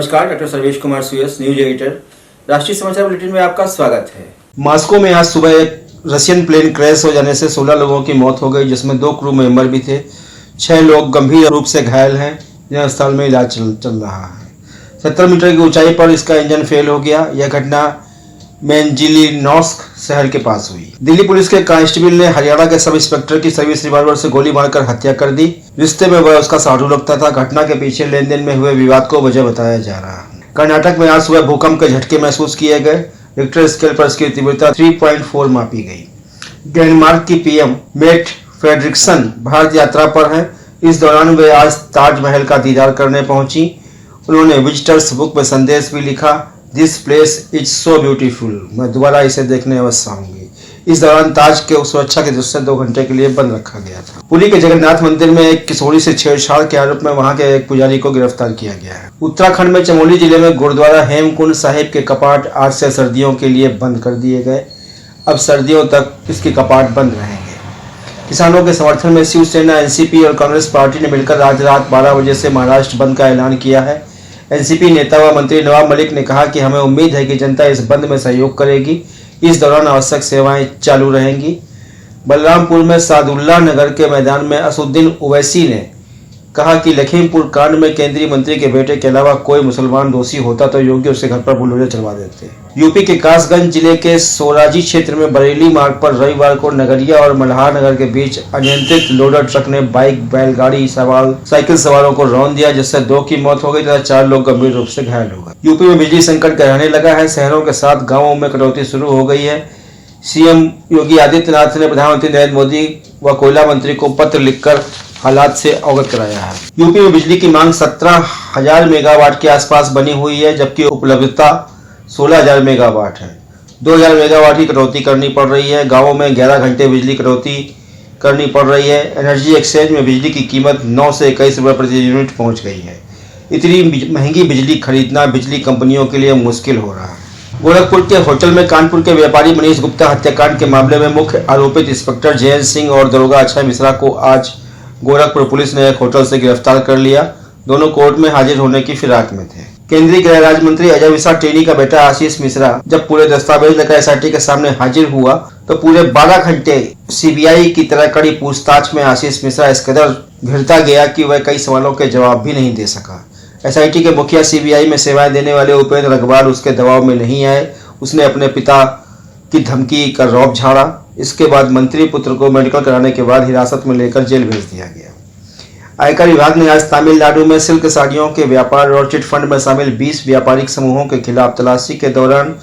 नमस्कार, डॉक्टर सर्वेश कुमार सुयस, news editor. राष्ट्रीय समाचार बुलेटिन में आपका स्वागत है। मॉस्को में आज सुबह एक रशियन प्लेन क्रैश हो जाने से 16 लोगों की मौत हो गई, जिसमें 2 क्रू मेंबर भी थे। 6 लोग गंभीर रूप से घायल हैं, जिन्हें अस्पताल में इलाज चल रहा है। 70 मीटर की ऊंचाई पर इसका इंजन फेल हो गया। यह घटना मेंजिलिनोव्स्क शहर के पास हुई। दिल्ली पुलिस के कांस्टेबल ने हरियाणा के सब इंस्पेक्टर की सर्विस रिवॉल्वर से गोली मारकर हत्या कर दी। रिश्ते में वह उसका साधु लगता था। घटना के पीछे लेन देन में हुए विवाद को वजह बताया जा रहा है। कर्नाटक में आज सुबह भूकंप के झटके महसूस किए गए। रिक्टर स्केल पर इसकी तीव्रता 3.4 मापी गई। डेनमार्क की पीएम मेट फ्रेडरिक्सन भारत यात्रा पर हैं। इस दौरान वे आज ताजमहल का दीदार करने पहुंची। उन्होंने विजिटर्स बुक में संदेश भी लिखा, this place is so beautiful, मैं दोबारा इसे देखने अवश्य आऊंगी। इस दौरान ताज के सुरक्षा की दृष्टि से 2 घंटे के लिए बंद रखा गया था। पुरी के जगन्नाथ मंदिर में एक किशोरी से छेड़छाड़ के आरोप में वहां के एक पुजारी को गिरफ्तार किया गया है। उत्तराखंड में चमोली जिले में गुरुद्वारा हेमकुंड साहिब के कपाट आज से सर्दियों के लिए बंद कर दिए गए। अब सर्दियों तक इसके कपाट बंद रहेंगे। किसानों के समर्थन में शिवसेना, एनसीपी और कांग्रेस पार्टी ने मिलकर आज रात 12 बजे से महाराष्ट्र बंद का ऐलान किया है। एनसीपी नेता व मंत्री नवाब मलिक ने कहा कि हमें उम्मीद है कि जनता इस बंद में सहयोग करेगी। इस दौरान आवश्यक सेवाएं चालू रहेंगी। बलरामपुर में सादुल्ला नगर के मैदान में असुद्दीन ओवैसी ने कहा कि लखीमपुर कांड में केंद्रीय मंत्री के बेटे के अलावा कोई मुसलमान दोषी होता तो योगी उसके घर पर बुलडोजर चलवा देते। यूपी के कासगंज जिले के सोराजी क्षेत्र में बरेली मार्ग पर रविवार को नगरिया और मल्हार नगर के बीच अनियंत्रित लोडर ट्रक ने बाइक, बैलगाड़ी सवार साइकिल सवारों को रौंद दिया, जिससे 2 की मौत हो गई तथा 4 लोग गंभीर रूप से घायल हो गए। यूपी में बिजली संकट गहराने लगा है। शहरों के साथ गाँवों में कटौती शुरू हो गई है। सीएम योगी आदित्यनाथ ने प्रधानमंत्री नरेंद्र मोदी व कोयला मंत्री को पत्र लिखकर हालात से अवगत कराया है। यूपी में बिजली की मांग 17,000 मेगावाट के आसपास बनी हुई है, जबकि उपलब्धता 16,000 मेगावाट है। 2,000 मेगावाट की कटौती करनी पड़ रही है। गांवों में 11 घंटे बिजली कटौती करनी पड़ रही है। एनर्जी एक्सचेंज में बिजली की कीमत 9 से 21 रुपये प्रति यूनिट पहुंच गई है। इतनी महंगी बिजली खरीदना बिजली कंपनियों के लिए मुश्किल हो रहा है। गोरखपुर के होटल में कानपुर के व्यापारी मनीष गुप्ता हत्याकांड के मामले में मुख्य आरोपित इंस्पेक्टर जयंत सिंह और दरोगा अक्षय मिश्रा को आज गोरखपुर पुलिस ने एक होटल से गिरफ्तार कर लिया। दोनों कोर्ट में हाजिर होने की फिराक में थे। केंद्रीय गृह राज्य मंत्री अजय मिश्रा टेनी का बेटा आशीष मिश्रा जब पूरे दस्तावेज लेकर एसआईटी के सामने हाजिर हुआ तो पूरे 12 घंटे सीबीआई की तरह कड़ी पूछताछ में आशीष मिश्रा इस कदर घिरता गया कि वह कई सवालों के जवाब भी नहीं दे सका। एसआईटी के मुखिया सीबीआई में सेवाएं देने वाले उपेंद्र अग्रवाल उसके दबाव में नहीं आए। उसने अपने पिता की धमकी का रौब झाड़ा। इसके बाद मंत्री पुत्र को मेडिकल कराने के बाद हिरासत में लेकर जेल भेज दिया गया। आयकर विभाग ने आज तमिलनाडु में सिल्क साड़ियों के व्यापार और चिट फंड में शामिल 20 व्यापारिक समूहों के खिलाफ तलाशी के दौरान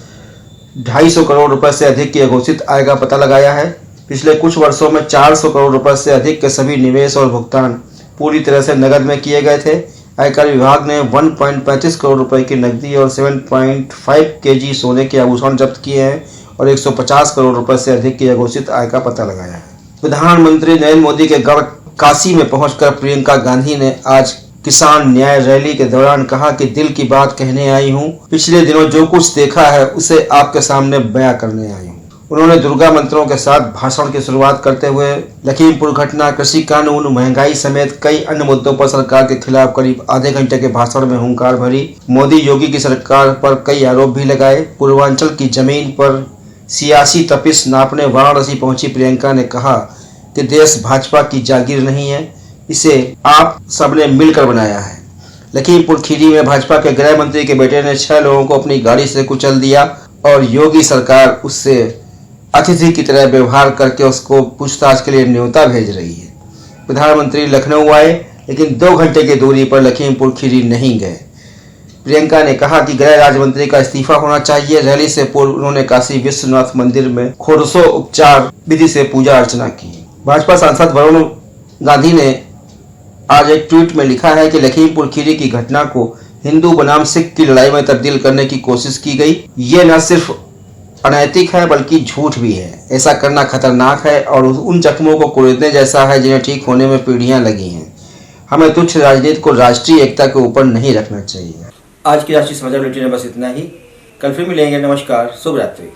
250 करोड़ रुपए से अधिक की अघोषित आय का पता लगाया है। पिछले कुछ वर्षों में 400 करोड़ रुपए से अधिक के सभी निवेश और भुगतान पूरी तरह से नकद में किए गए थे। आयकर विभाग ने 1.35 करोड़ रुपए की नकदी और 7.5 केजी सोने के आभूषण जब्त किए हैं और 150 करोड़ रुपए से अधिक की अघोषित आय का पता लगाया है। प्रधानमंत्री नरेंद्र मोदी के गढ़ काशी में पहुंचकर प्रियंका गांधी ने आज किसान न्याय रैली के दौरान कहा कि दिल की बात कहने आई हूं। पिछले दिनों जो कुछ देखा है उसे आपके सामने बयां करने आई हूं। उन्होंने दुर्गा मंत्रों के साथ भाषण की शुरुआत करते हुए लखीमपुर घटना, कृषि कानून, महंगाई समेत कई अन्य मुद्दों पर सरकार के खिलाफ करीब आधे घंटे के भाषण में हुंकार भरी। मोदी योगी की सरकार पर कई आरोप भी लगाए। पूर्वांचल की जमीन पर सियासी तपिश नापने वाराणसी पहुंची प्रियंका ने कहा कि देश भाजपा की जागीर नहीं है, इसे आप सबने मिलकर बनाया है। लखीमपुर खीरी में भाजपा के गृह मंत्री के बेटे ने 6 लोगों को अपनी गाड़ी से कुचल दिया और योगी सरकार उससे अतिथि की तरह व्यवहार करके उसको पूछताछ के लिए न्योता भेज रही है। प्रधानमंत्री लखनऊ आए लेकिन 2 घंटे की दूरी पर लखीमपुर खीरी नहीं गए। प्रियंका ने कहा कि गृह राज्य मंत्री का इस्तीफा होना चाहिए। रैली से पूर्व उन्होंने काशी विश्वनाथ मंदिर में खोरसो उपचार विधि से पूजा अर्चना की। भाजपा सांसद वरुण गांधी ने आज एक ट्वीट में लिखा है कि लखीमपुर खीरी की घटना को हिंदू बनाम सिख की लड़ाई में तब्दील करने की कोशिश की गई। ये न सिर्फ अनैतिक है बल्कि झूठ भी है। ऐसा करना खतरनाक है और उन जख्मों को कुरेदने जैसा है जिन्हें ठीक होने में पीढ़ियां लगी हैं। हमें तुच्छ राजनीति को राष्ट्रीय एकता के ऊपर नहीं रखना चाहिए। आज की राष्ट्रीय समाचार बुलेटिन में बस इतना ही। कल फिर मिलेंगे। नमस्कार, शुभ रात्रि।